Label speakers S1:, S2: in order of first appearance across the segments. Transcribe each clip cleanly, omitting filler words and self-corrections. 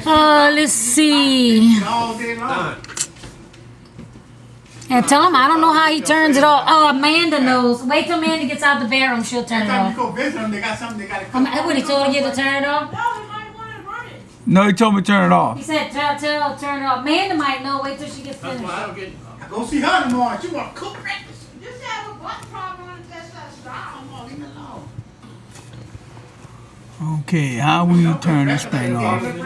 S1: Let's see. And tell him I don't know how he turns it off. Oh, Amanda knows. Wait till Amanda gets out the bedroom. She'll turn it off. What he told you to turn it off?
S2: No, he told me to turn it off.
S1: He said turn it off. Amanda might know. Wait till she gets finished.
S3: Go see her tomorrow. She want to cook breakfast.
S4: Just have a butt problem and that's not stop.
S3: Leave me alone.
S2: Okay, how will you turn this thing off?
S1: If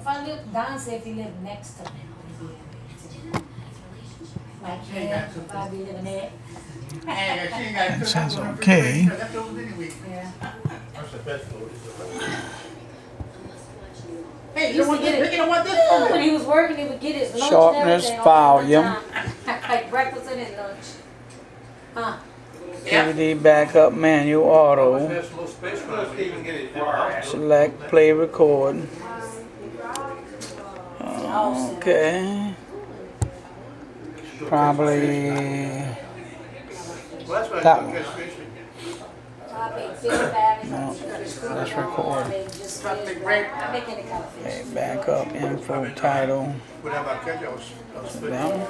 S1: I live, Don said if he lived next to me. Like, yeah, if I be living there.
S2: That says okay.
S1: Yeah.
S3: Hey, you want this?
S1: When he was working, he would get his lunch
S2: Sharpness,
S1: and everything all the
S2: volume.
S1: time. Like breakfast and his lunch. Huh?
S2: DVD backup, manual, auto. Select, play, record. Okay. Probably that one. No, let's record. Okay, backup, info, title. So that one.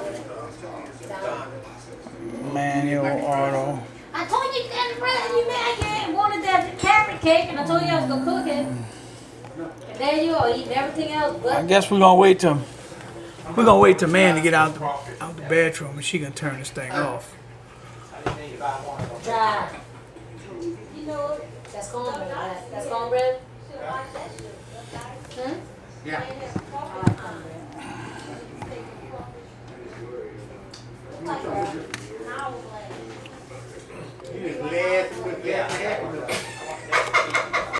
S2: Manual, auto.
S1: I told you that you wanted that carrot cake, and I told you I was gonna cook it. And there you are, eating everything else but.
S2: I guess we're gonna wait till Man to get out the bedroom, and she can turn this thing off.
S1: Dry. You know what? That's cornbread. That's cornbread. Hmm?
S3: Yeah.
S1: I like cornbread.
S3: You just glad